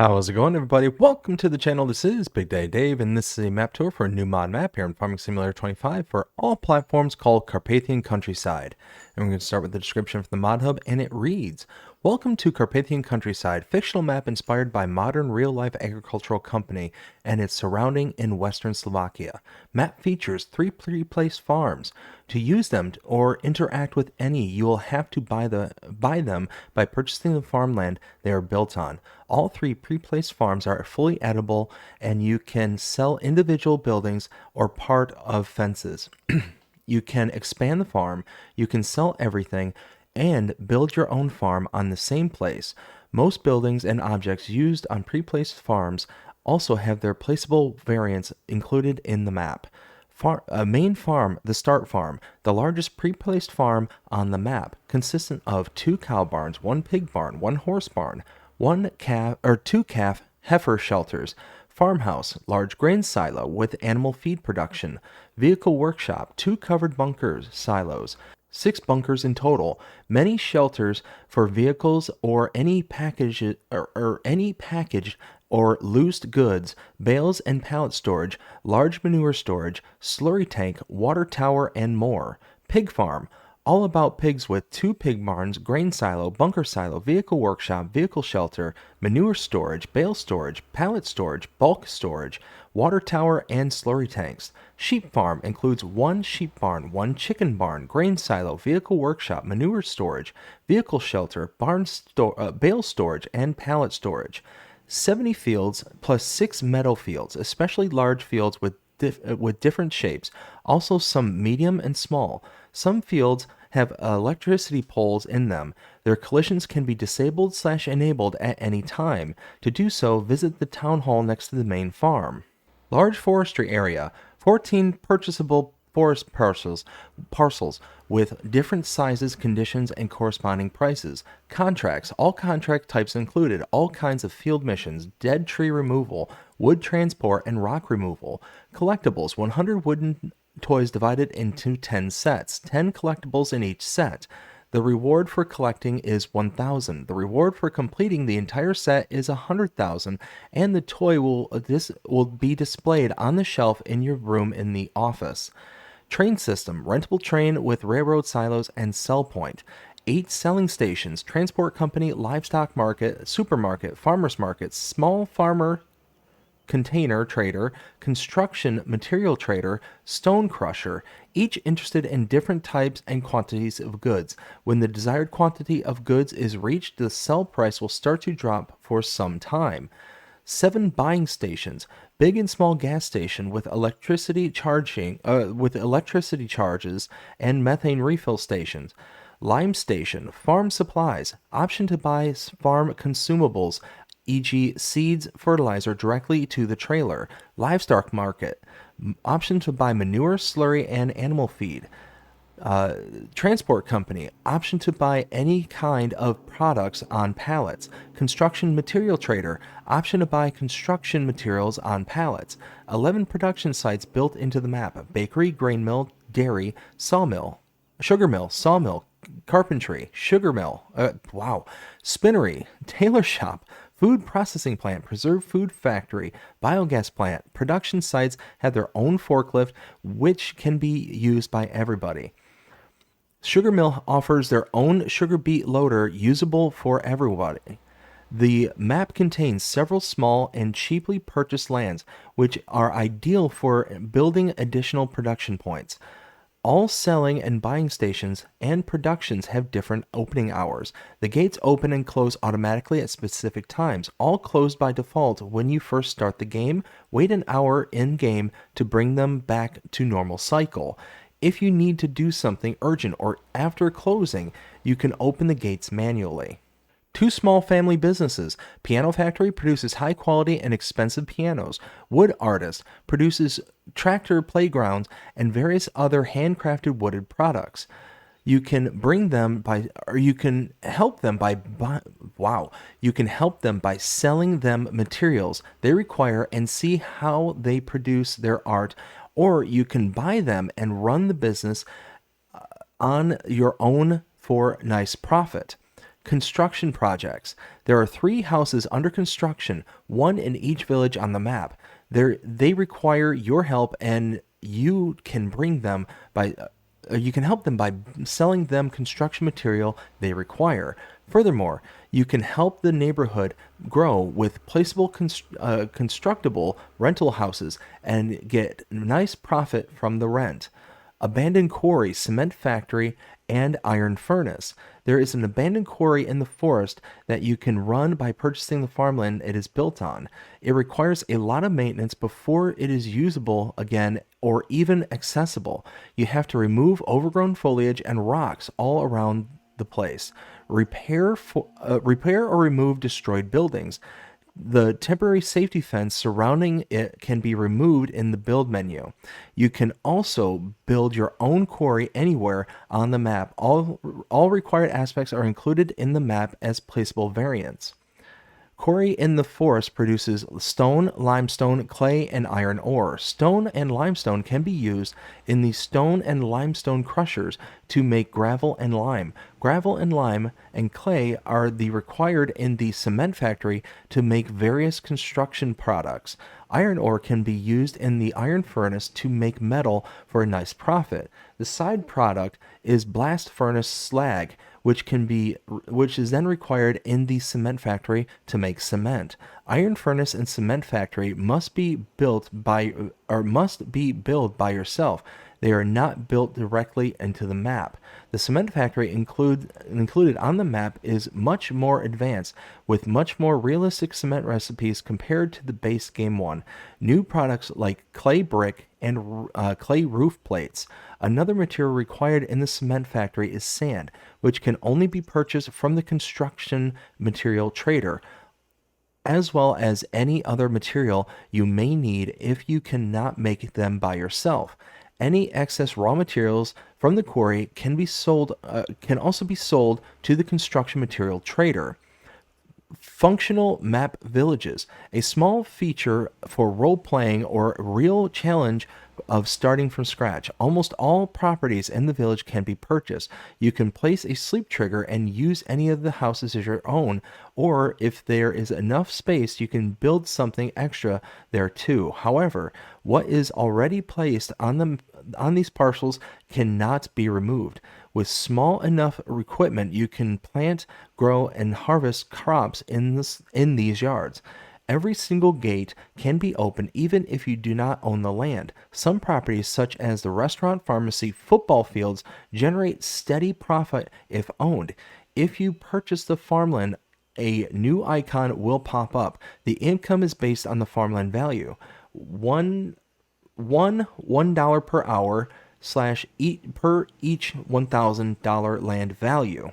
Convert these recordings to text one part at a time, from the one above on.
How's it going, everybody? Welcome to the channel. This is Big Day Dave, and this is a map tour for a new mod map here in Farming Simulator 25 for all platforms called Carpathian Countryside. And we're going to start with the description from the mod hub, and it reads, Welcome to Carpathian Countryside, fictional map inspired by modern real-life agricultural company and its surrounding in western Slovakia. Map features 3 pre-placed farms. To use them or interact with any, you will have to buy them by purchasing the farmland they are built on. All 3 pre-placed farms are fully edible, and you can sell individual buildings or part of fences. You can expand the farm, you can sell everything, and build your own farm on the same place. Most buildings and objects used on pre-placed farms also have their placeable variants included in the map. Main farm, the start farm, the largest pre-placed farm on the map, consistent of 2 cow barns, 1 pig barn, 1 horse barn, 2 calf heifer shelters, farmhouse, large grain silo with animal feed production, vehicle workshop, 2 covered bunkers silos, 6 bunkers in total, many shelters for vehicles or any packaged or loosed goods, bales and pallet storage, large manure storage, slurry tank, water tower, and more. Pig farm, all about pigs with 2 pig barns, grain silo, bunker silo, vehicle workshop, vehicle shelter, manure storage, bale storage, pallet storage, bulk storage, water tower, and slurry tanks. Sheep farm includes 1 sheep barn, 1 chicken barn, grain silo, vehicle workshop, manure storage, vehicle shelter, bale storage, and pallet storage. 70 fields plus 6 meadow fields, especially large fields with different shapes, also some medium and small. Some fields have electricity poles in them. Their collisions can be disabled/enabled at any time. To do so, visit the town hall next to the main farm. Large forestry area, 14 purchasable forest parcels with different sizes, conditions, and corresponding prices. Contracts, all contract types included, all kinds of field missions, dead tree removal, wood transport, and rock removal. Collectibles, 100 wooden toys divided into 10 sets, 10 collectibles in each set. The reward for collecting is 1,000. The reward for completing the entire set is 100,000, and the toy will be displayed on the shelf in your room in the office. Train system, rentable train with railroad silos and sell point. 8 selling stations, transport company, livestock market, supermarket, farmers market, small farmer container trader, construction material trader, stone crusher, each interested in different types and quantities of goods. When the desired quantity of goods is reached, the sell price will start to drop for some time. 7 buying stations, big and small gas station with electricity charges and methane refill stations. Lime station, farm supplies, option to buy farm consumables, e.g. seeds, fertilizer directly to the trailer. Livestock market, option to buy manure, slurry, and animal feed. Transport company, option to buy any kind of products on pallets. Construction material trader, option to buy construction materials on pallets. 11 production sites built into the map: bakery, grain mill, dairy, sugar mill, sawmill, carpentry, sugar mill, spinnery, tailor shop, food processing plant, preserved food factory, biogas plant. Production sites have their own forklift, which can be used by everybody. Sugar mill offers their own sugar beet loader, usable for everybody. The map contains several small and cheaply purchased lands, which are ideal for building additional production points. All selling and buying stations and productions have different opening hours. The gates open and close automatically at specific times, all closed by default when you first start the game. Wait an hour in-game to bring them back to normal cycle. If you need to do something urgent or after closing, you can open the gates manually. 2 small family businesses. Piano Factory produces high quality and expensive pianos. Wood Artist produces tractor playgrounds and various other handcrafted wooded products. You can help them by selling them materials they require and see how they produce their art, or you can buy them and run the business on your own for nice profit. Construction projects. There are 3 houses under construction, one in each village on the map. They require your help, and you can help them by selling them construction material they require. Furthermore, you can help the neighborhood grow with placeable constructible rental houses and get nice profit from the rent. Abandoned quarry, cement factory, and iron furnace. There is an abandoned quarry in the forest that you can run by purchasing the farmland it is built on. It requires a lot of maintenance before it is usable again or even accessible. You have to remove overgrown foliage and rocks all around the place. Repair or remove destroyed buildings. The temporary safety fence surrounding it can be removed in the build menu. You can also build your own quarry anywhere on the map. All required aspects are included in the map as placeable variants. Quarry in the forest produces stone, limestone, clay, and iron ore. Stone and limestone can be used in the stone and limestone crushers to make gravel and lime. Gravel and lime and clay are the required in the cement factory to make various construction products. Iron ore can be used in the iron furnace to make metal for a nice profit. The side product is blast furnace slag, which is then required in the cement factory to make cement. Iron furnace and cement factory must be built by yourself. They are not built directly into the map. The cement factory included on the map is much more advanced, with much more realistic cement recipes compared to the base game one. New products like clay brick and clay roof plates. Another material required in the cement factory is sand, which can only be purchased from the construction material trader, as well as any other material you may need if you cannot make them by yourself. Any excess raw materials from the quarry can also be sold to the construction material trader. Functional map villages, a small feature for role playing or real challenge of starting from scratch. Almost all properties in the village can be purchased. You can place a sleep trigger and use any of the houses as your own, or if there is enough space, you can build something extra there too. However, what is already placed on these parcels cannot be removed. With small enough equipment, you can plant, grow, and harvest crops in these yards. Every single gate can be opened even if you do not own the land. Some properties, such as the restaurant, pharmacy, football fields, generate steady profit if owned. If you purchase the farmland, a new icon will pop up. The income is based on the farmland value. $1 per hour per each $1,000 land value.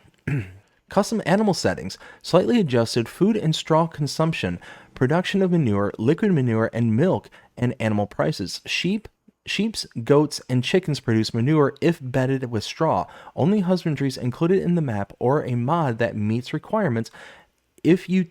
Custom animal settings, slightly adjusted food and straw consumption, production of manure, liquid manure, and milk, and animal prices. Sheep, goats, and chickens produce manure if bedded with straw. Only husbandries included in the map or a mod that meets requirements. If you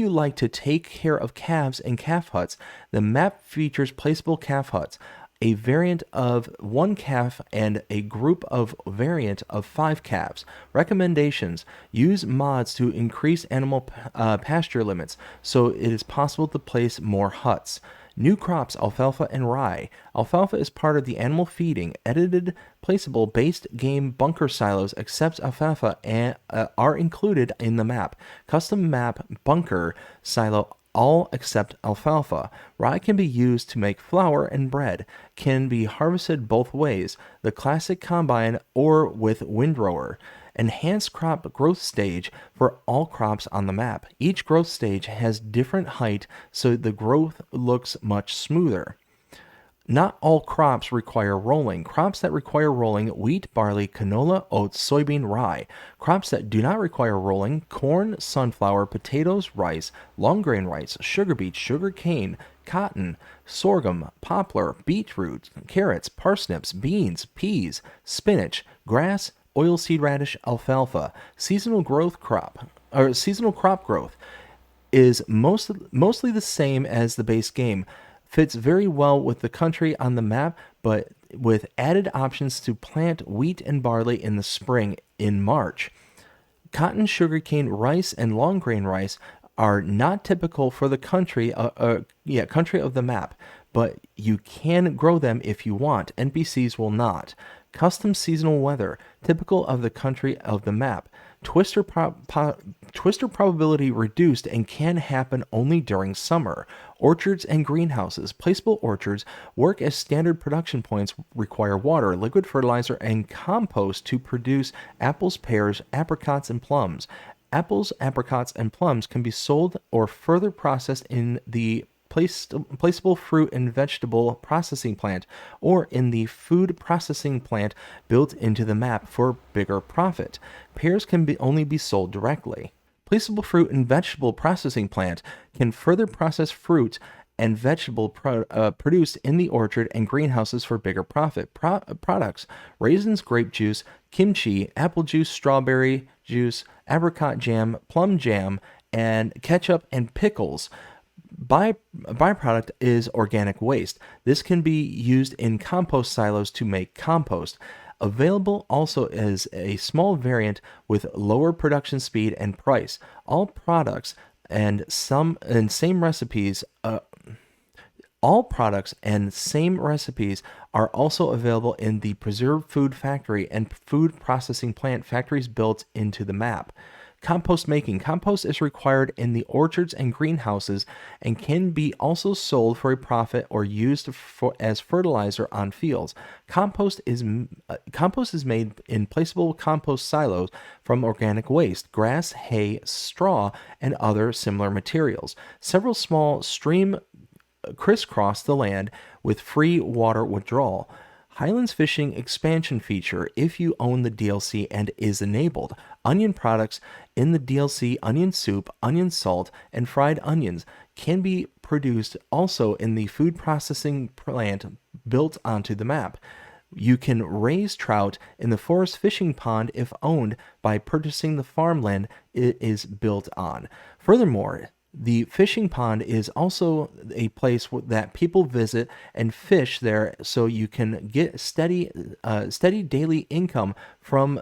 like to take care of calves and calf huts, the map features placeable calf huts, a variant of 1 calf and a group of variant of 5 calves. Recommendations: use mods to increase animal pasture limits so it is possible to place more huts. New crops: alfalfa and rye. Alfalfa is part of the animal feeding. Edited placeable based game bunker silos except alfalfa are included in the map. Custom map bunker silo all except alfalfa. Rye can be used to make flour and bread. Can be harvested both ways, the classic combine or with windrower. Enhanced crop growth stage for all crops on the map. Each growth stage has different height, so the growth looks much smoother. Not all crops require rolling. Crops that require rolling: wheat, barley, canola, oats, soybean, rye. Crops that do not require rolling: corn, sunflower, potatoes, rice, long grain rice, sugar beet, sugar cane, cotton, sorghum, poplar, beetroot, carrots, parsnips, beans, peas, spinach, grass, oilseed radish, alfalfa. Seasonal crop growth is mostly the same as the base game. Fits very well with the country on the map, but with added options to plant wheat and barley in the spring in March. Cotton, sugarcane, rice, and long grain rice are not typical for the country of the map, but you can grow them if you want. NPCs will not. Custom seasonal weather, typical of the country of the map. Twister probability reduced and can happen only during summer. Orchards and greenhouses. Placeable orchards work as standard production points, require water, liquid fertilizer, and compost to produce apples, pears, apricots, and plums. Apples, apricots, and plums can be sold or further processed in the placeable fruit and vegetable processing plant or in the food processing plant built into the map for bigger profit. Pears can only be sold directly. Placeable fruit and vegetable processing plant can further process fruit and vegetable produced in the orchard and greenhouses for bigger profit. Products: raisins, grape juice, kimchi, apple juice, strawberry juice, apricot jam, plum jam, and ketchup and pickles. Byproduct is organic waste. This can be used in compost silos to make compost. Available also as a small variant with lower production speed and price. All products and same recipes. All products and same recipes are also available in the preserved food factory and food processing plant factories built into the map. Compost making. Compost is required in the orchards and greenhouses and can be also sold for a profit or used as fertilizer on fields. Compost is made in placeable compost silos from organic waste, grass, hay, straw, and other similar materials. Several small streams crisscross the land with free water withdrawal. Highlands fishing expansion feature if you own the DLC and is enabled. Onion products in the DLC: onion soup, onion salt, and fried onions can be produced also in the food processing plant built onto the map. You can raise trout in the forest fishing pond if owned by purchasing the farmland it is built on. Furthermore, the fishing pond is also a place that people visit and fish there, so you can get steady daily income from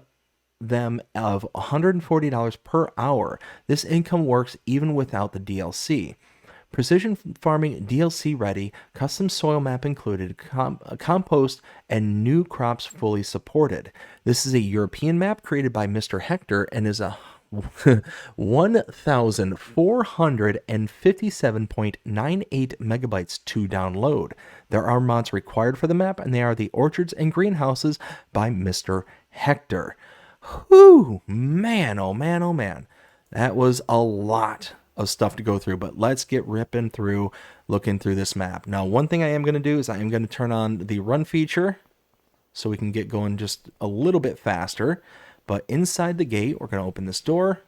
them of $140 per hour. This income works even without the DLC. Precision farming DLC ready, custom soil map included, compost, and new crops fully supported. This is a European map created by Mr. Hector and is a 1,457.98 megabytes to download. There are mods required for the map, and they are the Orchards and Greenhouses by Mr. Hector. Whew, man, oh man, oh man. That was a lot of stuff to go through, but let's get ripping through, looking through this map. Now, one thing I am going to do is I am going to turn on the run feature so we can get going just a little bit faster. But inside the gate, we're going to open this door.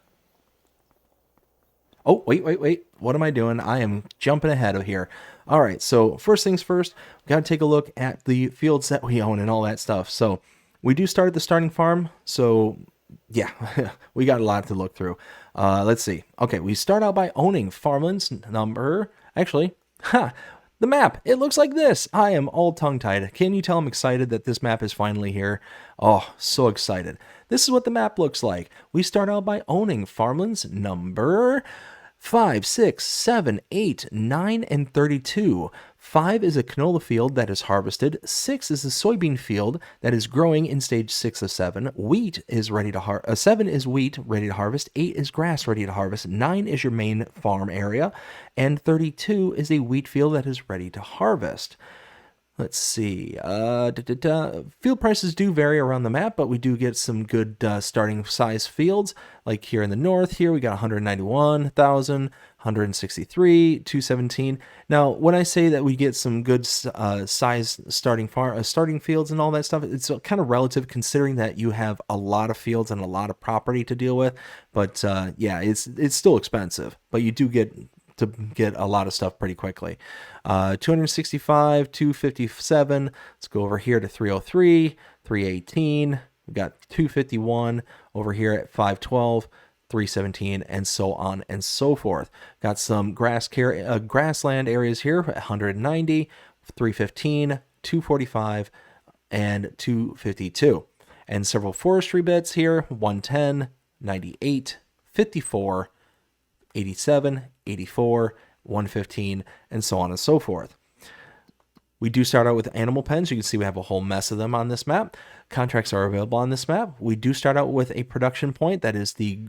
Oh, wait. What am I doing? I am jumping ahead of here. All right, so first things first, we got to take a look at the fields that we own and all that stuff. So we do start at the starting farm. So yeah, we got a lot to look through. Let's see. Okay, we start out by owning farmlands number. Actually, the map. It looks like this. I am all tongue-tied. Can you tell I'm excited that this map is finally here? Oh, so excited. This is what the map looks like. We start out by owning farmlands number 5, 6, 7, 8, 9, and 32. 5 is a canola field that is harvested. 6 is a soybean field that is growing in stage 6 of 7. Wheat is ready to harvest. 7 is wheat ready to harvest. 8 is grass ready to harvest. 9 is your main farm area. And 32 is a wheat field that is ready to harvest. Let's see. Field prices do vary around the map, but we do get some good starting size fields. Like here in the north, here we got 191,000, 163, 217. Now, when I say that we get some good size starting fields and all that stuff, it's kind of relative considering that you have a lot of fields and a lot of property to deal with. But yeah, it's still expensive, but you do get to get a lot of stuff pretty quickly. 265, 257. Let's go over here to 303, 318. We got 251 over here at 512, 317, and so on and so forth. Got some grassland areas here at 190, 315, 245, and 252. And several forestry bits here, 110, 98, 54, 87, 84, 115, and so on and so forth. We do start out with animal pens. You can see we have a whole mess of them on this map. Contracts are available on this map. We do start out with a production point, that is the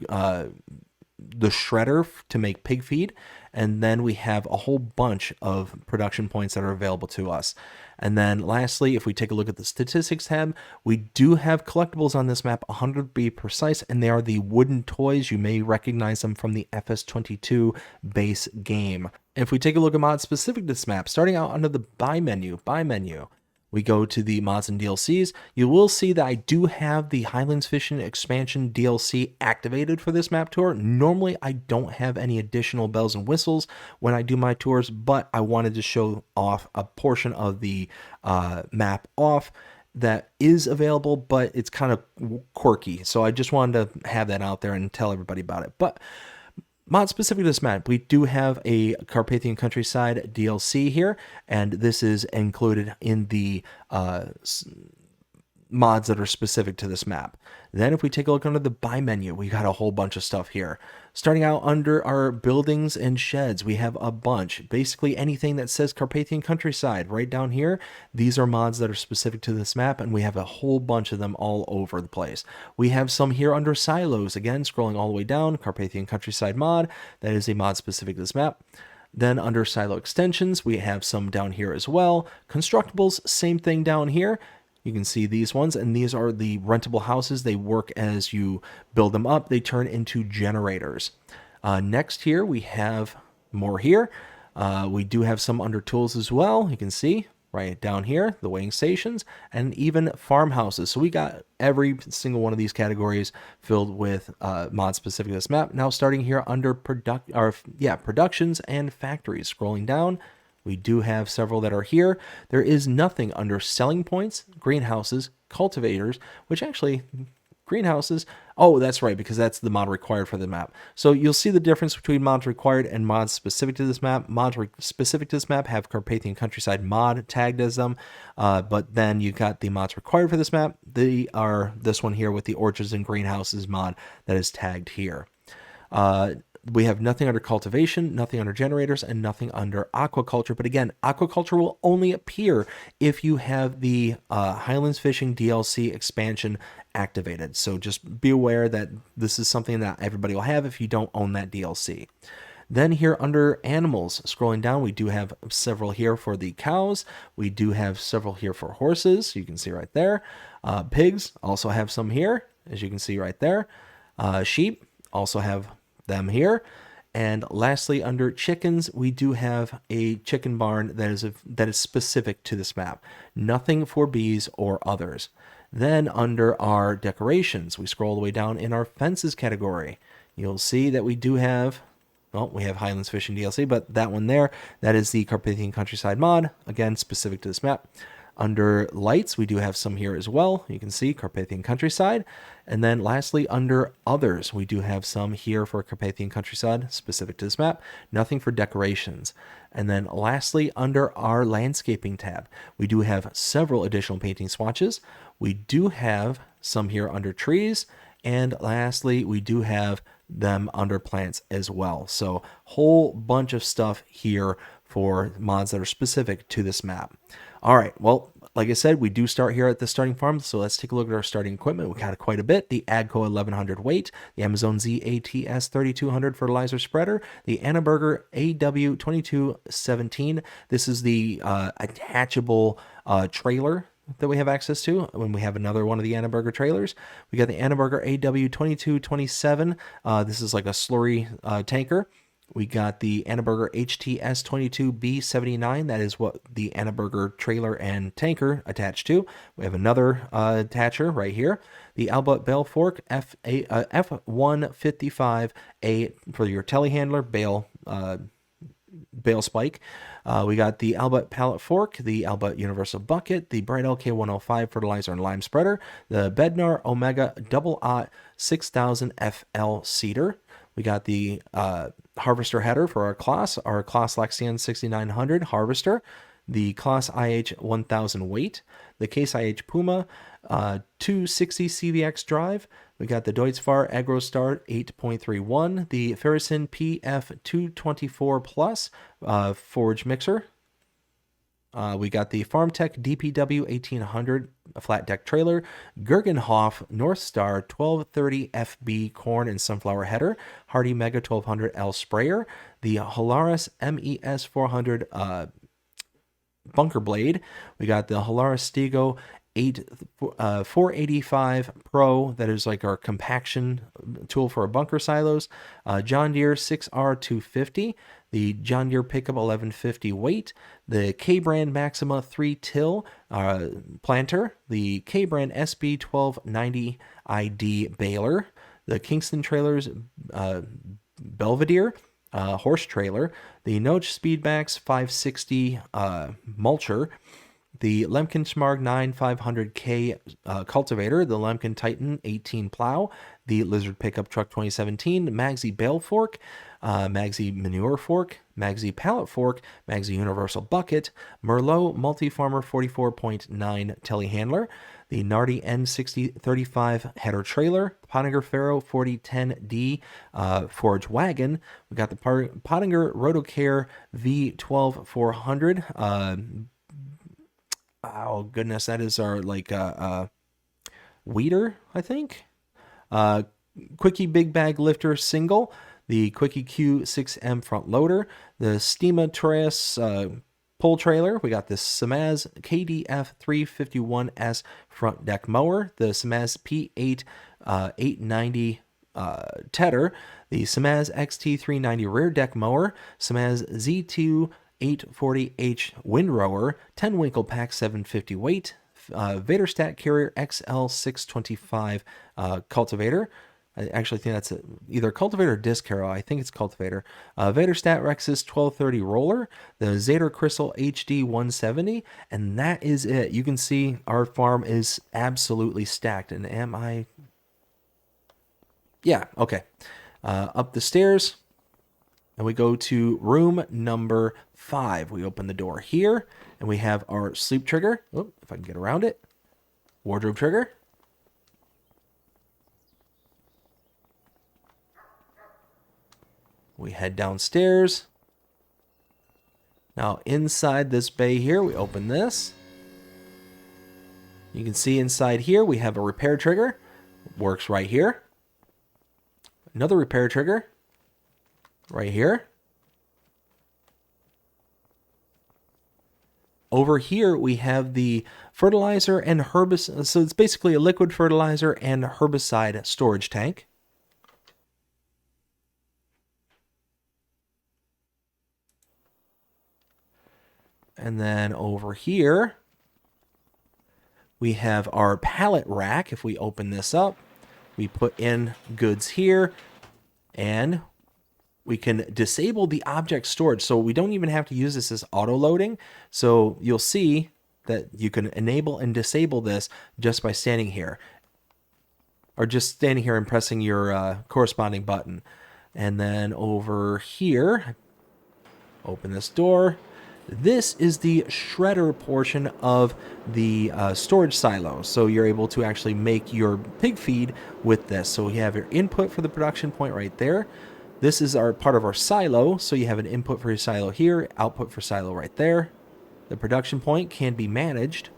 shredder to make pig feed, and then we have a whole bunch of production points that are available to us. And then lastly, if we take a look at the statistics tab, we do have collectibles on this map, 100 to be precise, and they are the wooden toys. You may recognize them from the FS22 base game. And if we take a look at mods specific to this map, starting out under the buy menu, we go to the mods and DLCs. You will see that I do have the Highlands Fishing Expansion DLC activated for this map tour. Normally, I don't have any additional bells and whistles when I do my tours, but I wanted to show off a portion of the map off that is available, but it's kind of quirky. So I just wanted to have that out there and tell everybody about it. But mod specific to this map, we do have a Carpathian Countryside DLC here, and this is included in the mods that are specific to this map. Then if we take a look under the buy menu, we got a whole bunch of stuff here. Starting out under our buildings and sheds, we have a bunch. Basically anything that says Carpathian Countryside right down here, these are mods that are specific to this map, and we have a whole bunch of them all over the place. We have some here under silos, again, scrolling all the way down, Carpathian Countryside mod, that is a mod specific to this map. Then under silo extensions, we have some down here as well. Constructibles, same thing down here. You can see these ones, and these are the rentable houses. They work as you build them up. They turn into generators. Next here, we have more here. We do have some under tools as well. You can see right down here, the weighing stations, and even farmhouses. So we got every single one of these categories filled with mods specific to this map. Now starting here under productions and factories. Scrolling down, we do have several that are here. There is nothing under selling points, greenhouses, cultivators, which actually, greenhouses, oh, that's right, because that's the mod required for the map. So you'll see the difference between mods required and mods specific to this map. Mods specific to this map have Carpathian Countryside mod tagged as them, but then you got the mods required for this map. They are this one here with the orchards and greenhouses mod that is tagged here. We have nothing under cultivation, nothing under generators, and nothing under aquaculture. But again, aquaculture will only appear if you have the Highlands Fishing DLC expansion activated. So just be aware that this is something that everybody will have if you don't own that DLC. Then here under animals, scrolling down, we do have several here for the cows. We do have several here for horses. You can see right there. Pigs also have some here, as you can see right there. Sheep also have them here. And lastly, under chickens, we do have a chicken barn that is specific to this map. Nothing for bees or others. Then under our decorations, we scroll all the way down in our fences category. You'll see that we do have, well, we have Highlands Fishing DLC, but that one there, that is the Carpathian Countryside mod, again, specific to this map. Under lights, we do have some here as well. You can see Carpathian Countryside. And then lastly, under others, we do have some here for Carpathian Countryside, specific to this map. Nothing for decorations. And then lastly, under our landscaping tab, we do have several additional painting swatches. We do have some here under trees. And lastly, we do have them under plants as well. So whole bunch of stuff here for mods that are specific to this map. All right, well, like I said, we do start here at the starting farm, so let's take a look at our starting equipment. We got quite a bit. The AGCO 1100 weight, the Amazon ZATS 3200 fertilizer spreader, the Annaberger AW 2217. This is the attachable trailer that we have access to when we have another one of the Annaberger trailers. We got the Annaberger AW 2227. This is like a slurry tanker. We got the Annaberger HTS22B79. That is what the Annaberger trailer and tanker attached to. We have another attacher right here. The Albert Bale Fork F155A for your telehandler bale spike. We got the Albert Pallet Fork, the Albert Universal Bucket, the Bright LK105 fertilizer and lime spreader, the Bednar Omega Double Aught 6000 FL seeder. We got the harvester header for our Claas Lexion 6900 harvester. the Claas IH 1000 weight, the Case IH Puma 260 CVX drive. We got the Deutzfahr AgroStar 8.31, the Ferrison PF 224 Plus forage mixer. We got the FarmTech DPW 1800 flat deck trailer, Gergenhoff Northstar 1230 FB corn and sunflower header, Hardy Mega 1200L sprayer, the Holaris MES 400 bunker blade. We got the Holaris Stego 485 Pro, that is like our compaction tool for our bunker silos. John Deere 6R250, the John Deere Pickup 1150 weight, the K-Brand Maxima 3 till planter, the K-Brand SB 1290 ID baler, the Kingston Trailers Belvedere horse trailer, the Noach Speedmax 560 mulcher, the Lemken Schmarg 9500K cultivator, the Lemken Titan 18 plow, the Lizard Pickup Truck 2017, Magsy bale fork, Magsy manure fork, Magsy pallet fork, Magsy universal bucket, Merlot multi-farmer 44.9 telehandler, the Nardi N6035 header trailer, Pottinger Faro 4010D forage wagon. We got the Pottinger Rotocare V12400. Oh goodness, that is our weeder, I think. Quickie big bag lifter single, the Quickie Q6M front loader, the Stima Torres pull trailer. We got the Samaz KDF 351S front deck mower, the Samaz P8 890 tedder, the Samaz XT390 rear deck mower, Samaz Z2 840H windrower, 10 Winkle Pack 750 weight, Vaderstat Carrier XL625 cultivator. I actually think that's either cultivator or disc harrow. I think it's cultivator. Vaderstat Rexus 1230 roller, the Zader Crystal HD 170, and that is it. You can see our farm is absolutely stacked. And am I? Yeah, okay. Up the stairs, and we go to room number 5. We open the door here, and we have our sleep trigger. Oh, if I can get around it. Wardrobe trigger. We head downstairs. Now inside this bay here, we open this. You can see inside here we have a repair trigger. Works right here. Another repair trigger right here. Over here we have the fertilizer and herbicide. So it's basically a liquid fertilizer and herbicide storage tank. And then over here, we have our pallet rack. If we open this up, we put in goods here, and we can disable the object storage. So we don't even have to use this as auto loading. So you'll see that you can enable and disable this just by standing here, or just standing here and pressing your corresponding button. And then over here, open this door. This is the shredder portion of the storage silo. So you're able to actually make your pig feed with this. So you have your input for the production point right there. This is our part of our silo. So you have an input for your silo here, output for silo right there. The production point can be managed.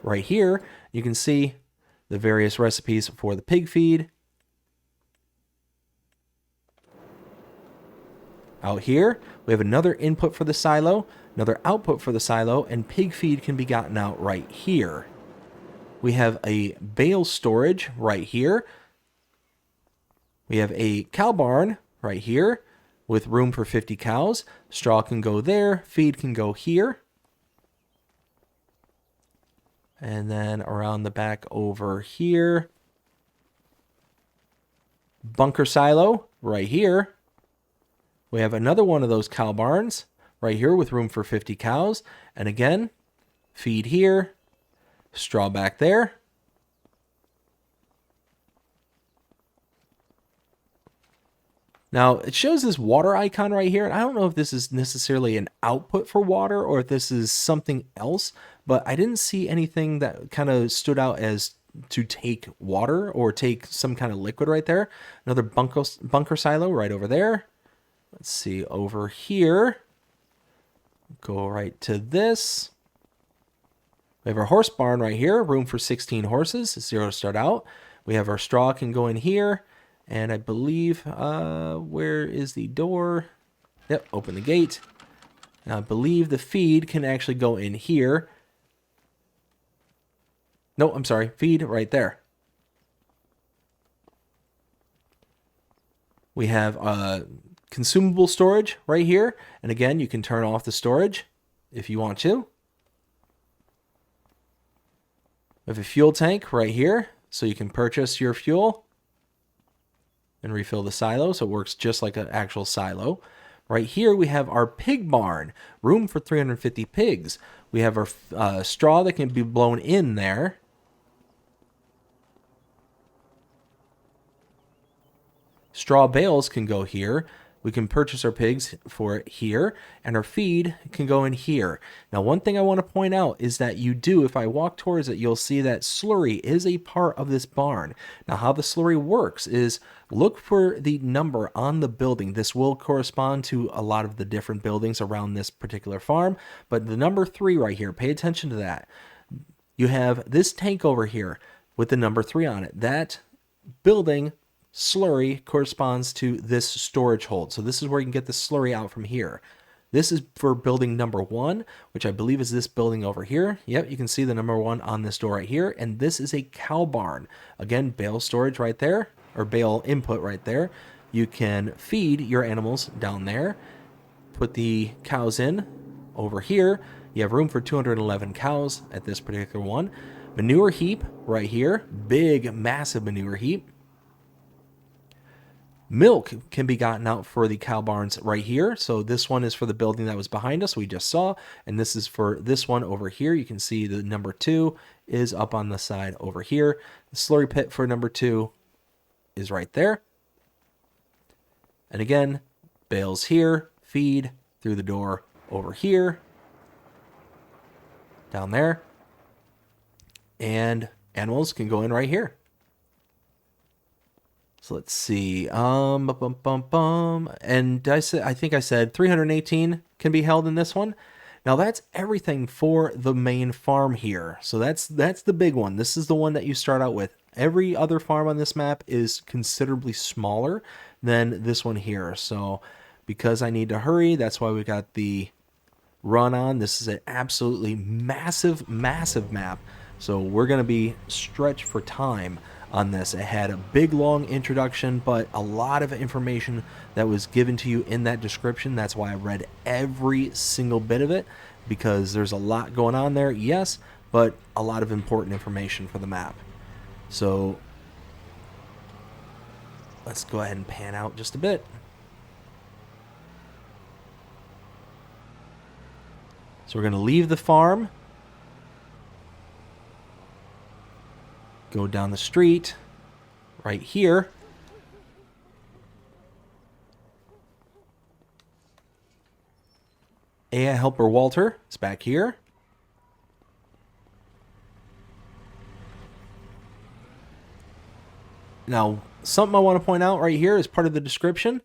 Right here, you can see the various recipes for the pig feed. Out here, we have another input for the silo, another output for the silo, and pig feed can be gotten out right here. We have a bale storage right here. We have a cow barn right here with room for 50 cows. Straw can go there, feed can go here. And then around the back over here, bunker silo right here. We have another one of those cow barns right here with room for 50 cows. And again, feed here, straw back there. Now, it shows this water icon right here, and I don't know if this is necessarily an output for water or if this is something else, but I didn't see anything that kind of stood out as to take water or take some kind of liquid right there. Another bunker silo right over there. Let's see, over here, go right to this. We have our horse barn right here, room for 16 horses, 0 to start out. We have our straw can go in here. And I believe, where is the door? Yep, open the gate. Now I believe the feed can actually go in here. No, I'm sorry, feed right there. We have consumable storage right here. And again, you can turn off the storage if you want to. We have a fuel tank right here, so you can purchase your fuel and refill the silo, so it works just like an actual silo. Right here we have our pig barn, room for 350 pigs. We have our straw that can be blown in there. Straw bales can go here. We can purchase our pigs for it here, and our feed can go in here. Now, one thing I want to point out is that you do, if I walk towards it, you'll see that slurry is a part of this barn. Now, how the slurry works is look for the number on the building. This will correspond to a lot of the different buildings around this particular farm, but the number 3 right here, pay attention to that. You have this tank over here with the number 3 on it. That building slurry corresponds to this storage hold. So this is where you can get the slurry out from here. This is for building number 1, which I believe is this building over here. Yep, you can see the number 1 on this door right here. And this is a cow barn. Again, bale storage right there, or bale input right there. You can feed your animals down there. Put the cows in over here. You have room for 211 cows at this particular one. Manure heap right here. Big, massive manure heap. Milk can be gotten out for the cow barns right here. So this one is for the building that was behind us, we just saw. And this is for this one over here. You can see the number 2 is up on the side over here. The slurry pit for number 2 is right there. And again, bales here, feed through the door over here, down there. And animals can go in right here. So let's see. And I think I said 318 can be held in this one. Now that's everything for the main farm here. So that's the big one. This is the one that you start out with. Every other farm on this map is considerably smaller than this one here. So because I need to hurry, that's why we got the run on. This is an absolutely massive, massive map. So we're going to be stretched for time on this. It had a big long introduction, but a lot of information that was given to you in that description. That's why I read every single bit of it, because there's a lot going on there, yes, but a lot of important information for the map. So let's go ahead and pan out just a bit. So we're going to leave the farm, go down the street right here. AI helper Walter is back here. Now, something I want to point out right here as part of the description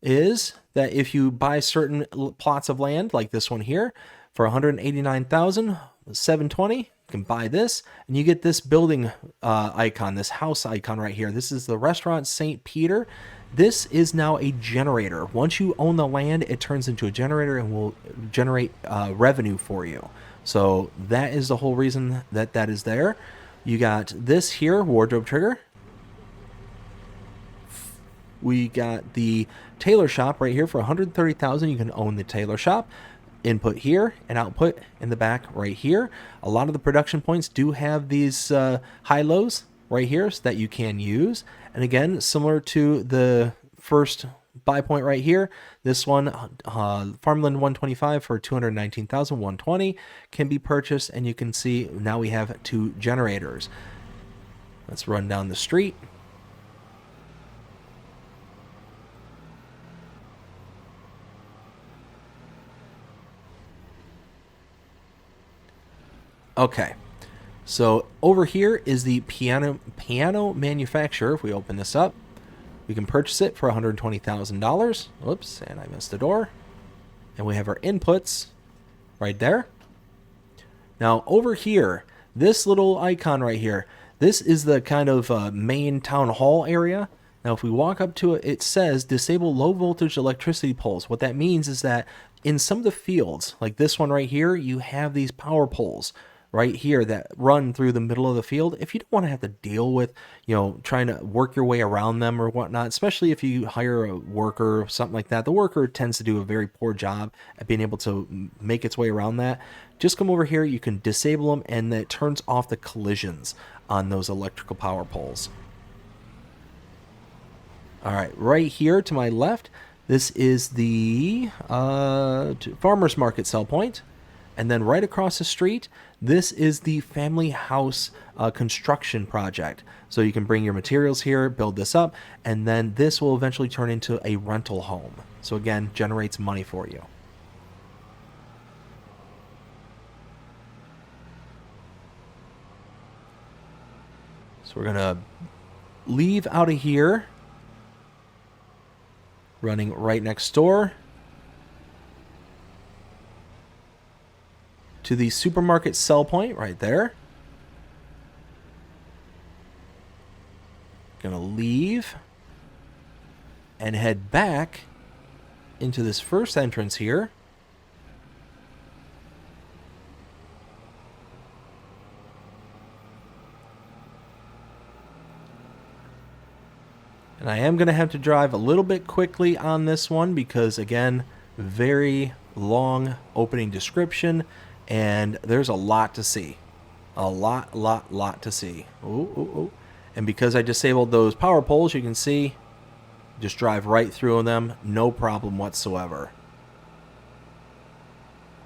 is that if you buy certain plots of land, like this one here, for $189,720, you can buy this, and you get this building icon, this house icon right here. This is the restaurant St. Peter. This is now a generator. Once you own the land, it turns into a generator and will generate revenue for you. So that is the whole reason that that is there. You got this here, wardrobe trigger. We got the tailor shop right here for $130,000. You can own the tailor shop. Input here and output in the back right here. A lot of the production points do have these high-lows right here so that you can use. And again, similar to the first buy point right here, this one, Farmland 125 for $219,120 can be purchased. And you can see now we have 2 generators. Let's run down the street. Okay. So over here is the piano manufacturer. If we open this up, we can purchase it for $120,000. Whoops, and I missed the door. And we have our inputs right there. Now over here, this little icon right here, this is the kind of main town hall area. Now if we walk up to it, it says disable low voltage electricity poles. What that means is that in some of the fields, like this one right here, you have these power poles right here that run through the middle of the field. If you don't want to have to deal with, trying to work your way around them or whatnot, especially if you hire a worker or something like that, the worker tends to do a very poor job at being able to make its way around that. Just come over here, you can disable them, and it turns off the collisions on those electrical power poles. All right, right here to my left, this is the farmer's market sell point. And then right across the street, this is the family house construction project. So you can bring your materials here, build this up, and then this will eventually turn into a rental home. So again, generates money for you. So we're going to leave out of here, running right next door to the supermarket sell point right there. Gonna leave and head back into this first entrance here. And I am going to have to drive a little bit quickly on this one because, again, very long opening description, and there's a lot to see. A lot to see. Ooh. And because I disabled those power poles, you can see, just drive right through them, no problem whatsoever.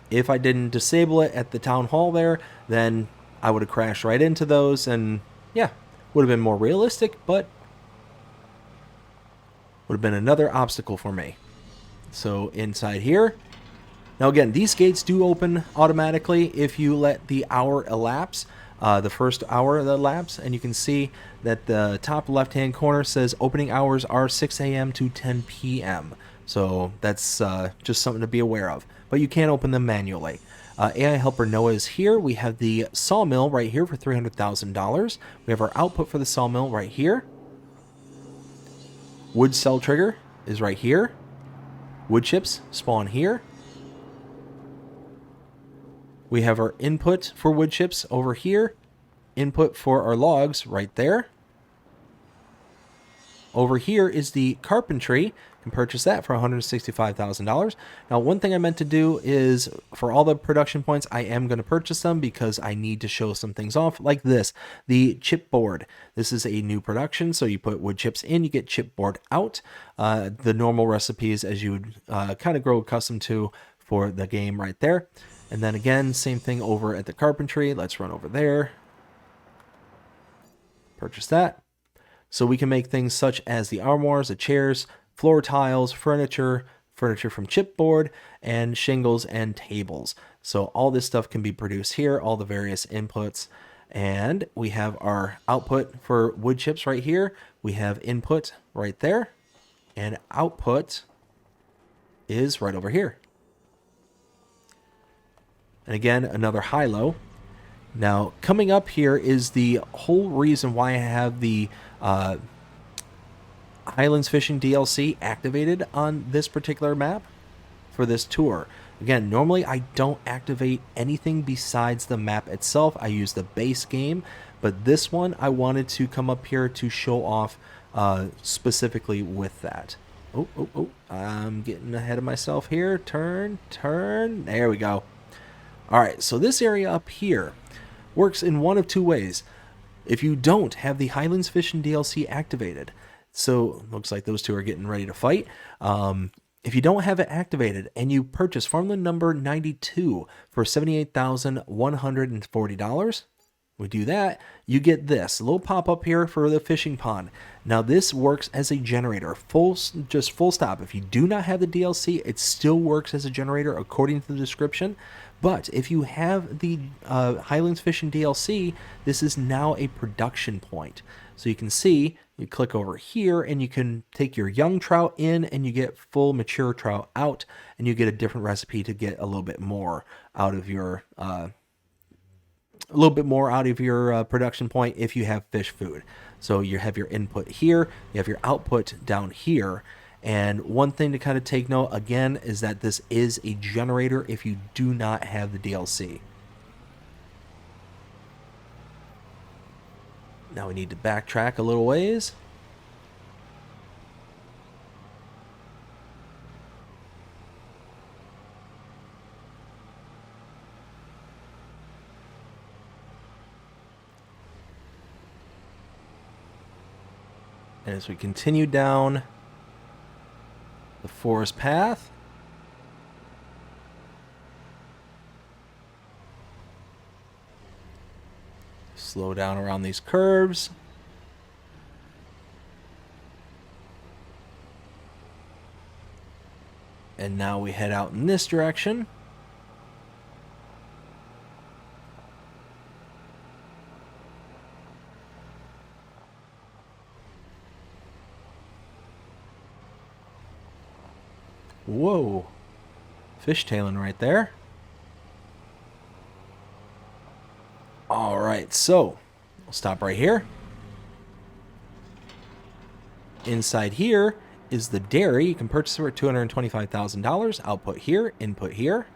If I didn't disable it at the town hall there, then I would have crashed right into those, and yeah, would have been more realistic, but would have been another obstacle for me. So inside here, now again, these gates do open automatically if you let the hour elapse, the first hour elapse, and you can see that the top left-hand corner says opening hours are 6 a.m. to 10 p.m. So that's just something to be aware of. But you can open them manually. AI Helper Noah is here. We have the sawmill right here for $300,000. We have our output for the sawmill right here. Wood cell trigger is right here. Wood chips spawn here. We have our input for wood chips over here. Input for our logs right there. Over here is the carpentry. You can purchase that for $165,000. Now, one thing I meant to do is, for all the production points, I am going to purchase them because I need to show some things off, like this. The chipboard. This is a new production, so you put wood chips in, you get chipboard out. The normal recipes as you would kind of grow accustomed to for the game right there. And then again, same thing over at the carpentry. Let's run over there. Purchase that. So we can make things such as the armoires, the chairs, floor tiles, furniture from chipboard, and shingles and tables. So all this stuff can be produced here, all the various inputs. And we have our output for wood chips right here. We have input right there. And output is right over here. And again, another high-low. Now, coming up here is the whole reason why I have the Highlands Fishing DLC activated on this particular map for this tour. Again, normally I don't activate anything besides the map itself. I use the base game, but this one I wanted to come up here to show off specifically with that. Oh, I'm getting ahead of myself here. Turn. There we go. All right, so this area up here works in one of two ways. If you don't have the Highlands Fishing DLC activated, so looks like those two are getting ready to fight. If you don't have it activated and you purchase farmland number 92 for $78,140, We do that, you get this little pop-up here for the fishing pond. Now this works as a generator, just full stop. If you do not have the DLC, it still works as a generator according to the description. But if you have the Highlands Fishing DLC, this is now a production point. So you can see, you click over here and you can take your young trout in and you get full mature trout out, and you get a different recipe to get a little bit more out of your production point if you have fish food. So you have your input here, you have your output down here. And one thing to kind of take note again is that this is a generator if you do not have the DLC. Now we need to backtrack a little ways. And as we continue down the forest path, slow down around these curves. And now we head out in this direction. Whoa, fishtailing right there. All right, so we'll stop right here. Inside here is the dairy. You can purchase it for $225,000. Output here, input here.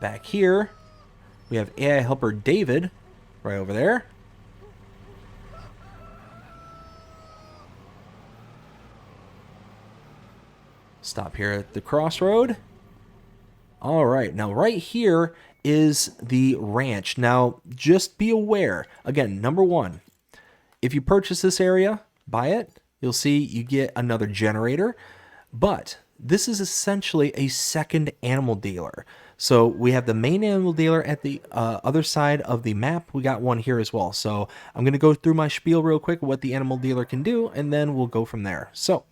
Back here, we have AI helper David right over there. Stop here at the crossroad. All right, now right here is the ranch. Now, just be aware, again, number one, if you purchase this area, buy it, you'll see you get another generator, but this is essentially a second animal dealer. So we have the main animal dealer at the other side of the map. We got one here as well. So I'm going to go through my spiel real quick, what the animal dealer can do, and then we'll go from there. So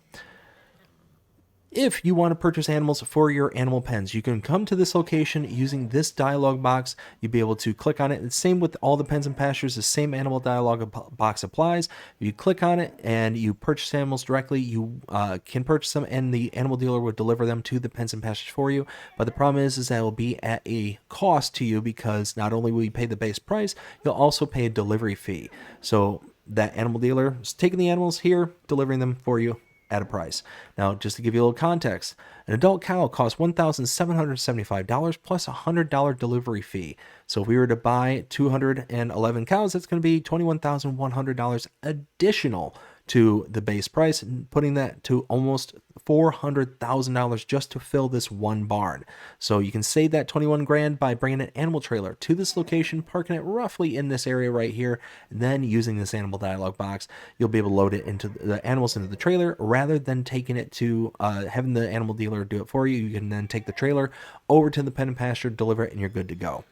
if you want to purchase animals for your animal pens, you can come to this location using this dialog box. You'll be able to click on it. And same with all the pens and pastures, the same animal dialog box applies. If you click on it and you purchase animals directly, you can purchase them and the animal dealer will deliver them to the pens and pastures for you. But the problem is that it will be at a cost to you, because not only will you pay the base price, you'll also pay a delivery fee. So that animal dealer is taking the animals here, delivering them for you at a price. Now, just to give you a little context, an adult cow costs $1,775 plus a $100 delivery fee. So if we were to buy 211 cows, that's going to be $21,100 additional to the base price, and putting that to almost $400,000 just to fill this one barn. So you can save that 21 grand by bringing an animal trailer to this location, parking it roughly in this area right here, and then using this animal dialog box, you'll be able to load it into the animals into the trailer rather than taking it to having the animal dealer do it for you. You can then take the trailer over to the pen and pasture, deliver it, and you're good to go.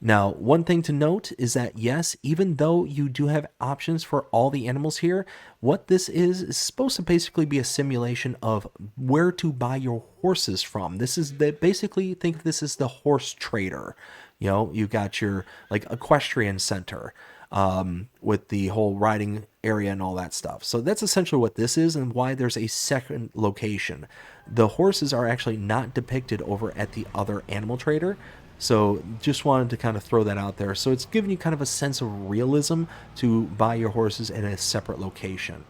Now, one thing to note is that, yes, even though you do have options for all the animals here, what this is supposed to basically be a simulation of where to buy your horses from. This is basically, think of this as the horse trader. You know, you've got your like equestrian center with the whole riding area and all that stuff. So that's essentially what this is and why there's a second location. The horses are actually not depicted over at the other animal trader. So just wanted to kind of throw that out there. So it's giving you kind of a sense of realism to buy your horses in a separate location.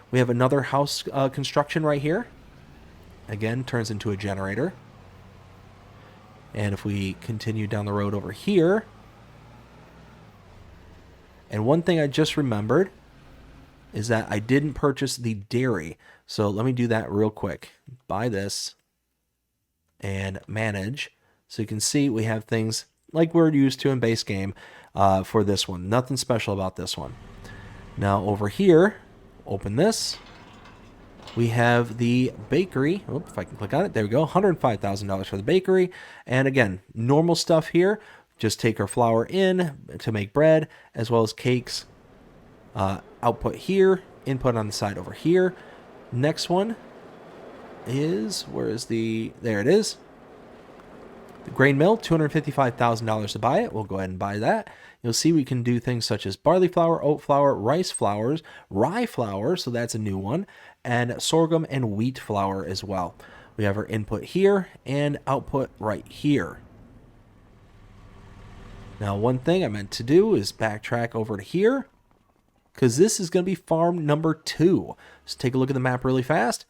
We have another house construction right here. Again, turns into a generator. And if we continue down the road over here. And one thing I just remembered is that I didn't purchase the dairy. So let me do that real quick. Buy this and manage. So you can see we have things like we're used to in base game for this one. Nothing special about this one. Now over here, open this. We have the bakery. If I can click on it, there we go. $105,000 for the bakery. And again, normal stuff here. just take our flour in to make bread, as well as cakes. Output here, input on the side over here. Next one is, there it is. The grain mill, $255,000 to buy it. We'll go ahead and buy that. You'll see we can do things such as barley flour, oat flour, rice flours, rye flour, so that's a new one, and sorghum and wheat flour as well. We have our input here and output right here. Now, one thing I meant to do is backtrack over to here, because this is going to be farm number 2. Let's take a look at the map really fast.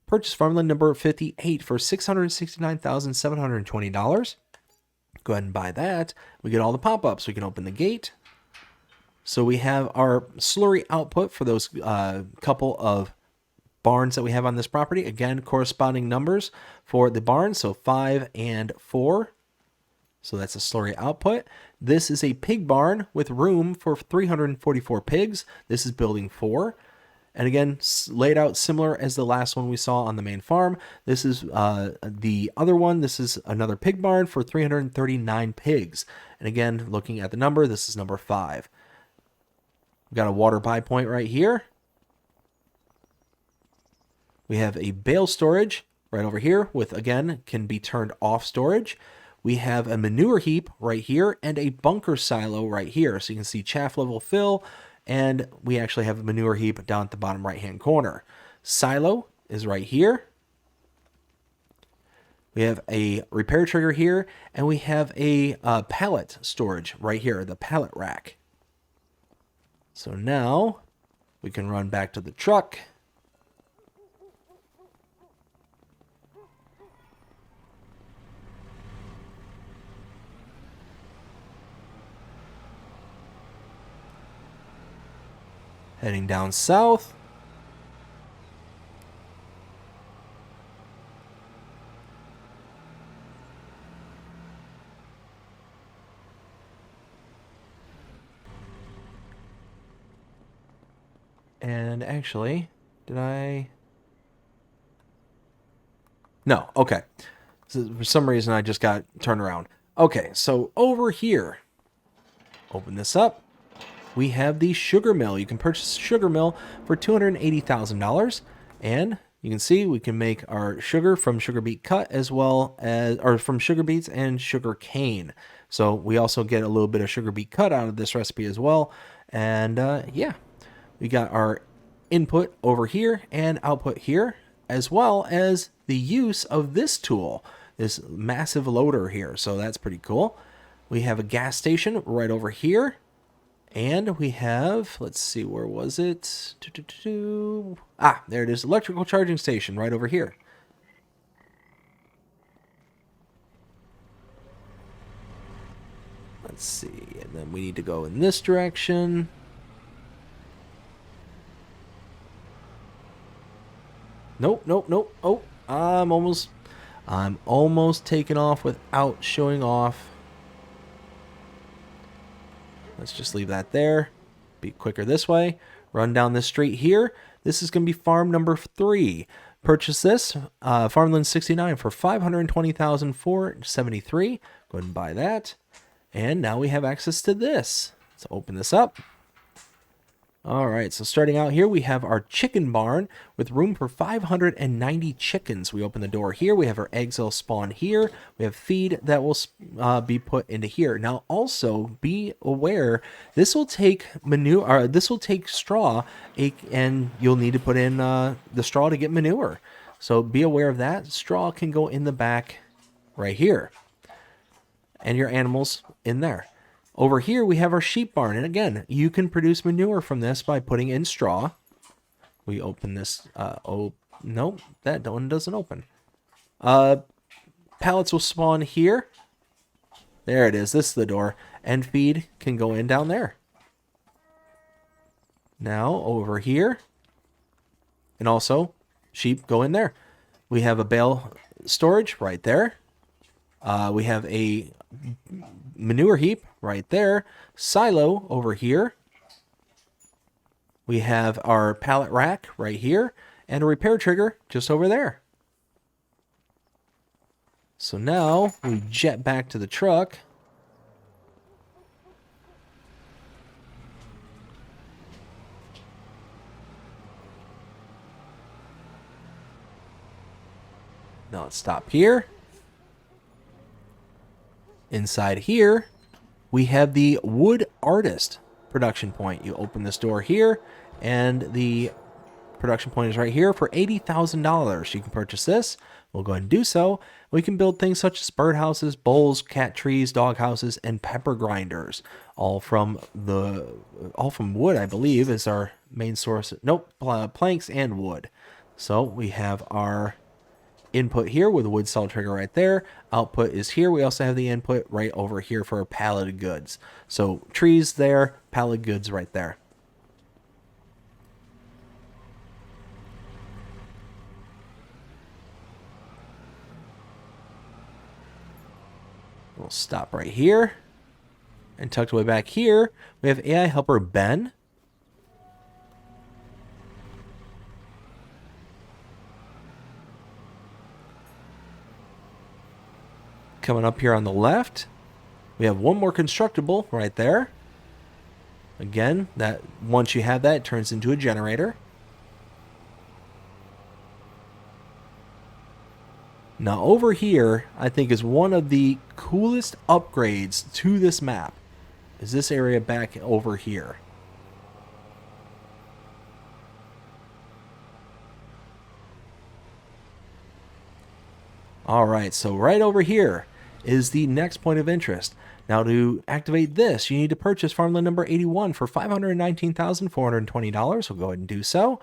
Purchase farmland number 58 for $669,720. Go ahead and buy that. We get all the pop-ups. We can open the gate. So we have our slurry output for those couple of barns that we have on this property. Again, corresponding numbers for the barns, so 5 and 4. So that's a slurry output. This is a pig barn with room for 344 pigs. This is building 4. And again, laid out similar as the last one we saw on the main farm. This is the other one. This is another pig barn for 339 pigs. And again, looking at the number, this is number 5. We've got a water buy point right here. We have a bale storage right over here with, again, can be turned off storage. We have a manure heap right here and a bunker silo right here. So you can see chaff level fill. And we actually have a manure heap down at the bottom right-hand corner. Silo is right here. We have a repair trigger here, and we have a pallet storage right here, the pallet rack. So now we can run back to the truck. Heading down south. And actually, did I? No, okay. So for some reason, I just got turned around. Okay, so over here, open this up. We have the sugar mill. You can purchase a sugar mill for $280,000. And you can see we can make our sugar from sugar beet cut as well as, or from sugar beets and sugar cane. So we also get a little bit of sugar beet cut out of this recipe as well. And yeah, we got our input over here and output here, as well as the use of this tool, this massive loader here. So that's pretty cool. We have a gas station right over here. And we have, let's see, where was it? Ah, there it is, electrical charging station right over here. Let's see, and then we need to go in this direction. Nope, nope, nope. Oh, I'm almost taken off without showing off. Let's just leave that there. Be quicker this way. Run down this street here. This is going to be farm number 3. Purchase this, Farmland 69 for $520,473. Go ahead and buy that. And now we have access to this. Let's open this up. All right, so starting out here, we have our chicken barn with room for 590 chickens. We open the door here. We have our eggs that'll spawn here. We have feed that will be put into here. Now, also be aware, this will take manure, or this will take straw, and you'll need to put in the straw to get manure. So be aware of that. Straw can go in the back right here, and your animals in there. Over here, we have our sheep barn. And again, you can produce manure from this by putting in straw. We open this. Oh, no, that one doesn't open. Pallets will spawn here. There it is. This is the door. And feed can go in down there. Now, over here. And also, sheep go in there. We have a bale storage right there. We have a manure heap right there, silo over here. We have our pallet rack right here, and a repair trigger just over there. So now we jet back to the truck. Now let's stop here. Inside here, we have the Wood Artist production point. You open this door here, and the production point is right here for $80,000. You can purchase this. We'll go ahead and do so. We can build things such as birdhouses, bowls, cat trees, dog houses, and pepper grinders. All from wood, I believe, is our main source. Nope, planks and wood. So we have our input here with a wood saw trigger right there. Output is here. We also have the input right over here for our palleted goods. So trees there, pallet goods right there. We'll stop right here. And tucked away back here, we have AI helper Ben. Coming up here on the left, we have one more constructible right there. Again, that once you have that, it turns into a generator. Now over here, I think is one of the coolest upgrades to this map, is this area back over here. Alright, so right over here is the next point of interest. Now to activate this, you need to purchase farmland number 81 for $519,420. We'll go ahead and do so.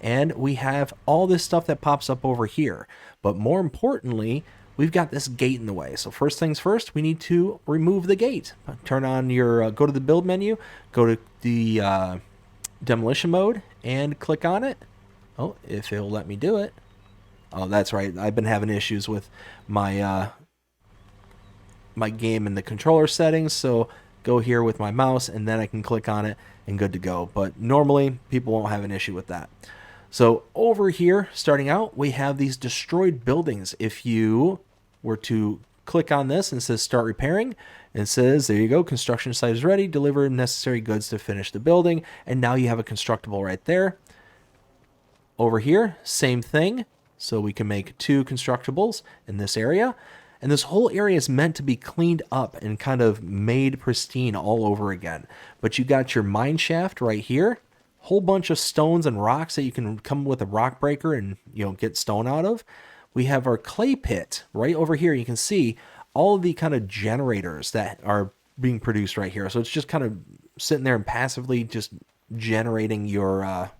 And we have all this stuff that pops up over here. But more importantly, we've got this gate in the way. So first things first, we need to remove the gate. Turn on your, go to the build menu, go to the demolition mode, and click on it. Oh, if it'll let me do it. Oh, that's right. I've been having issues with my my game in the controller settings, so go here with my mouse, and then I can click on it and good to go. But normally, people won't have an issue with that. So over here, starting out, we have these destroyed buildings. If you were to click on this and it says start repairing, and it says, there you go, construction site is ready, deliver necessary goods to finish the building, and now you have a constructible right there. Over here, same thing. So we can make 2 constructibles in this area. And this whole area is meant to be cleaned up and kind of made pristine all over again. But you got your mine shaft right here. Whole bunch of stones and rocks that you can come with a rock breaker and, you know, get stone out of. We have our clay pit right over here. You can see all of the kind of generators that are being produced right here. So it's just kind of sitting there and passively just generating your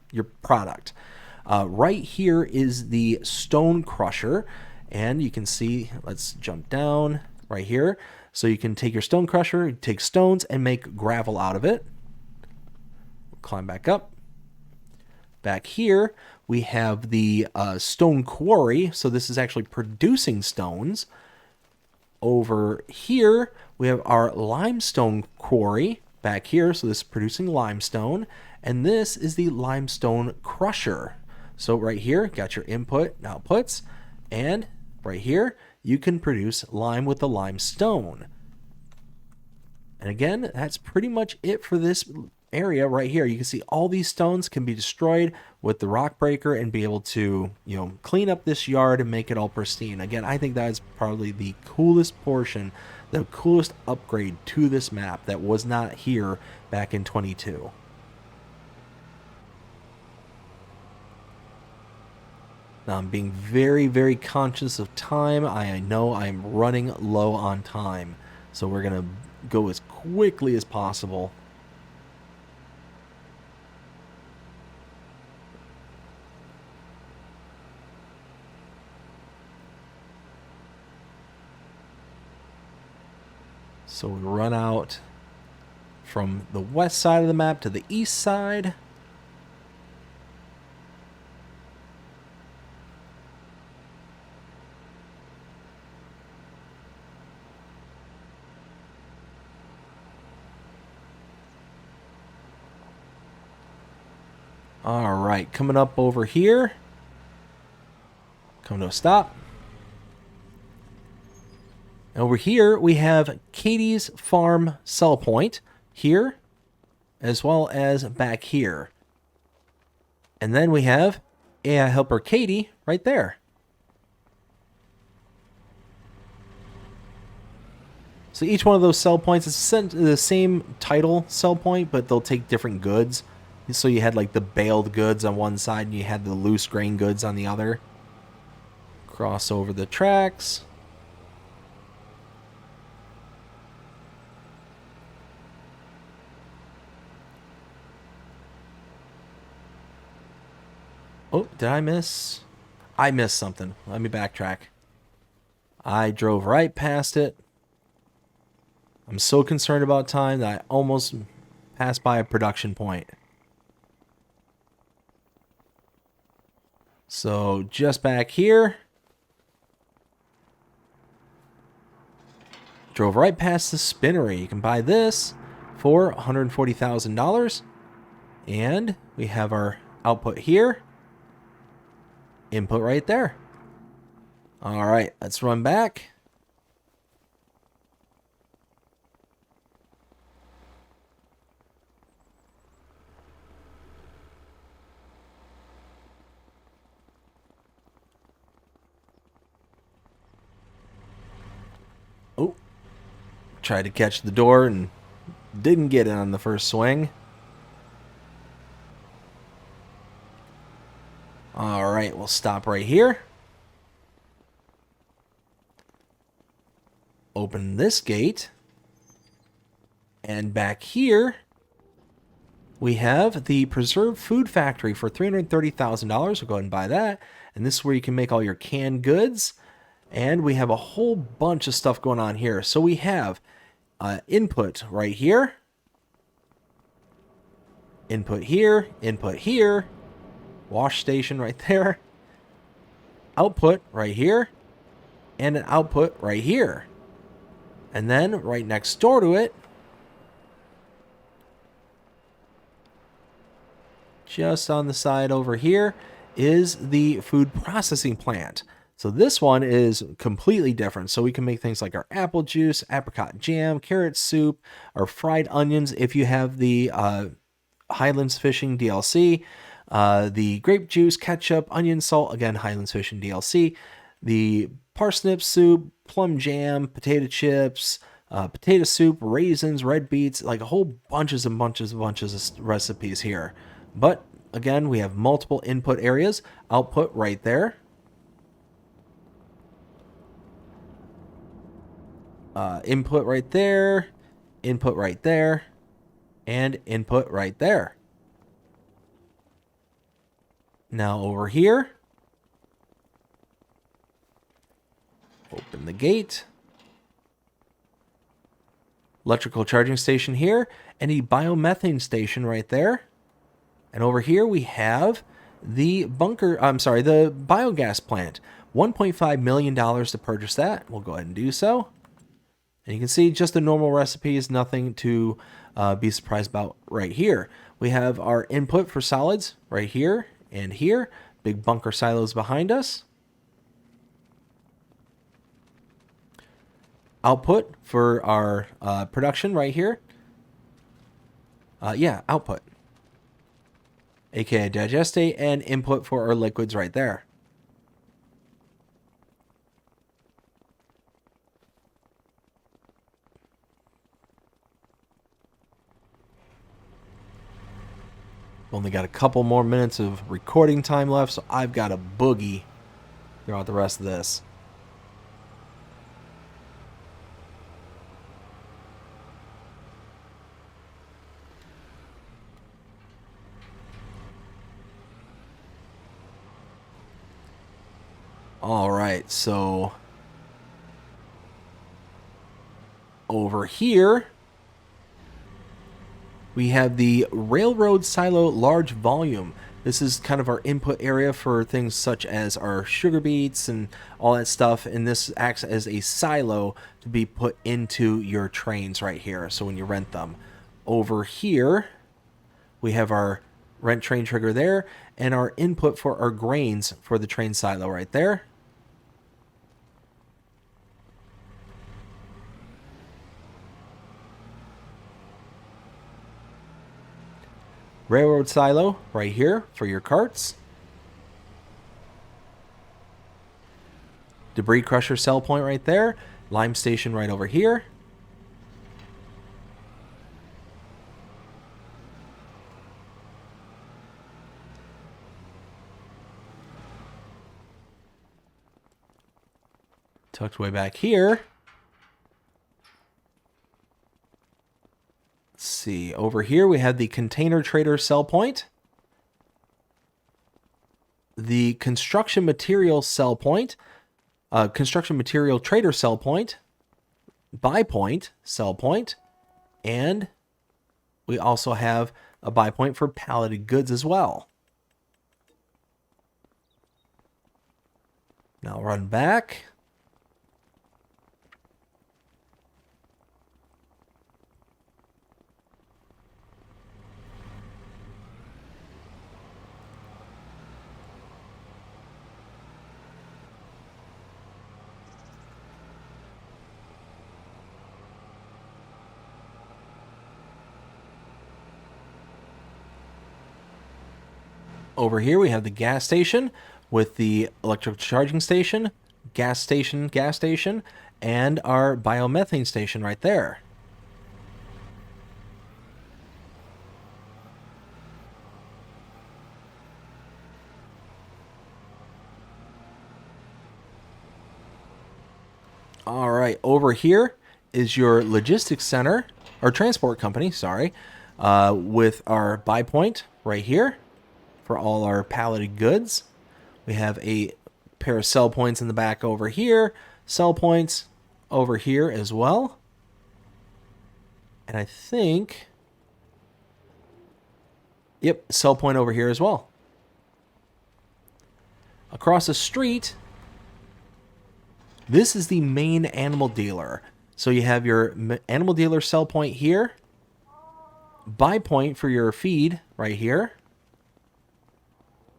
product. Right here is the stone crusher, and you can see, let's jump down right here. So you can take your stone crusher, take stones, and make gravel out of it. Climb back up. Back here, we have the stone quarry. So this is actually producing stones. Over here, we have our limestone quarry back here. So this is producing limestone. And this is the limestone crusher. So right here, got your input and outputs, and right here, you can produce lime with the limestone. And again, that's pretty much it for this area right here. You can see all these stones can be destroyed with the rock breaker and be able to, you know, clean up this yard and make it all pristine. Again, I think that is probably the coolest portion, the coolest upgrade to this map that was not here back in 22. Now I'm being very, very conscious of time. I know I'm running low on time. So we're going to go as quickly as possible. So we run out from the west side of the map to the east side. All right, coming up over here. Come to a stop. Over here, we have Katie's Farm sell point here, as well as back here. And then we have AI Helper Katie right there. So each one of those sell points is the same title sell point, but they'll take different goods. So you had like the baled goods on one side and you had the loose grain goods on the other. Cross over the tracks. Oh, did I miss? I missed something. Let me backtrack. I drove right past it. I'm so concerned about time that I almost passed by a production point. So just back here. Drove right past the spinnery. You can buy this for $140,000. And we have our output here. Input right there. All right, let's run back. Oh, tried to catch the door and didn't get it on the first swing. All right, we'll stop right here. Open this gate. And back here, we have the Preserved Food Factory for $330,000. We'll go ahead and buy that. And this is where you can make all your canned goods. And we have a whole bunch of stuff going on here. So we have input right here. Input here. Input here. Wash station right there. Output right here. And an output right here. And then right next door to it, just on the side over here, is the food processing plant. So this one is completely different. So we can make things like our apple juice, apricot jam, carrot soup, our fried onions if you have the Highlands Fishing DLC, the grape juice, ketchup, onion salt, again, Highlands Fishing DLC, the parsnip soup, plum jam, potato chips, potato soup, raisins, red beets, like a whole bunches of recipes here. But again, we have multiple input areas. Output right there. Input right there. Input right there. And input right there. Now over here, open the gate. Electrical charging station here, and a biomethane station right there. And over here we have the the biogas plant. $1.5 million to purchase that. We'll go ahead and do so. And you can see just the normal recipes, nothing to be surprised about right here. We have our input for solids right here and here. Big bunker silos behind us. Output for our production right here. Output. AKA digestate, and input for our liquids right there. Only got a couple more minutes of recording time left, so I've got a boogie throughout the rest of this. All right, so over here we have the railroad silo large volume. This is kind of our input area for things such as our sugar beets and all that stuff, and this acts as a silo to be put into your trains right here, so when you rent them. Over here we have our rent train trigger there, and our input for our grains for the train silo right there. Railroad silo right here for your carts. Debris crusher sell point right there. Lime station right over here. Tucked way back here. Let's see. Over here we have the container trader sell point. The construction material sell point. Construction material trader sell point. Buy point sell point. And we also have a buy point for palleted goods as well. Now run back. Over here we have the gas station with the electric charging station, gas station, and our biomethane station right there. All right, over here is your logistics center, or transport company, sorry, with our buy point right here for all our palleted goods. We have a pair of sell points in the back over here, sell points over here as well. And I think, yep, sell point over here as well. Across the street, this is the main animal dealer. So you have your animal dealer sell point here, buy point for your feed right here,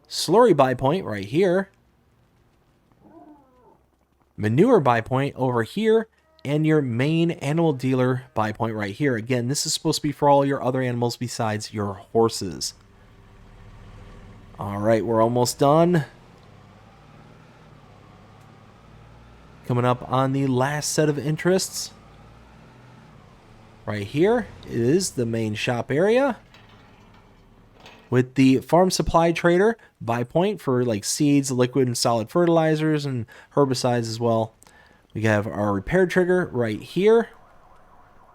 slurry buy point right here, manure buy point over here, and your main animal dealer buy point right here. Again, this is supposed to be for all your other animals besides your horses. All right, we're almost done. Coming up on the last set of interests. Right here is the main shop area with the farm supply trader buy point for like seeds, liquid and solid fertilizers, and herbicides as well. We have our repair trigger right here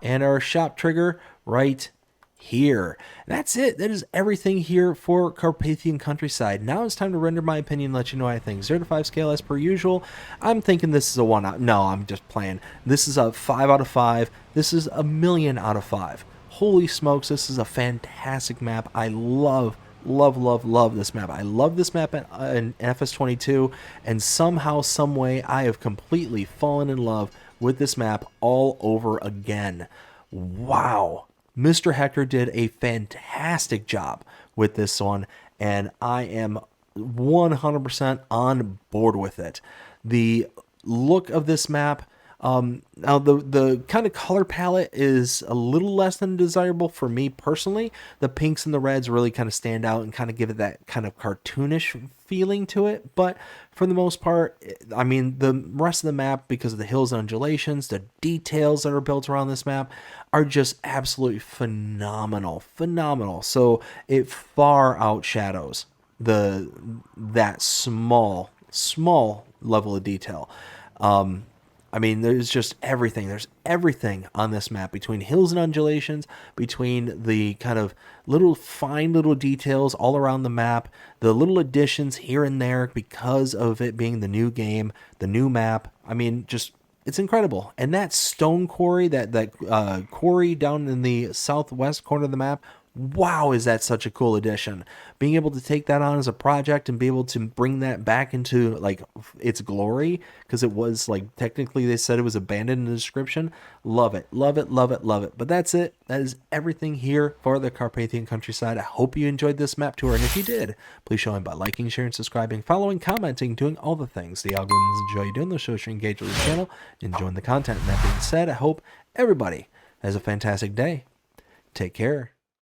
and our shop trigger right here. That's it. That is everything here for Carpathian Countryside. Now it's time to render my opinion and let you know what I think. 0 to 5 scale as per usual. I'm thinking this is a 1 out. No, I'm just playing. This is a 5 out of 5. This is a million out of 5. Holy smokes, this is a fantastic map. I love this map. I love this map in FS22, and somehow, some way, I have completely fallen in love with this map all over again. Wow. Mr. Hector did a fantastic job with this one, and I am 100% on board with it. The look of this map, now the kind of color palette is a little less than desirable for me personally. The pinks and the reds really kind of stand out and kind of give it that kind of cartoonish feeling to it. But for the most part, I mean, the rest of the map, because of the hills and undulations, the details that are built around this map are just absolutely phenomenal. So it far outshadows that small level of detail. I mean, there's just everything. There's everything on this map, between hills and undulations, between the kind of fine little details all around the map, the little additions here and there because of it being the new game, the new map. I mean, just, it's incredible. And that stone quarry, that quarry down in the southwest corner of the map, wow, is that such a cool addition. Being able to take that on as a project and be able to bring that back into like its glory, because it was like, technically they said it was abandoned in the description. Love it. But that's it. That is everything here for the Carpathian Countryside. I hope you enjoyed this map tour, and if you did, please show them by liking, sharing, subscribing, following, commenting, doing all the things the algorithms enjoy you doing. Those shows you engage with the channel, enjoying the content. And that being said, I hope everybody has a fantastic day. Take care.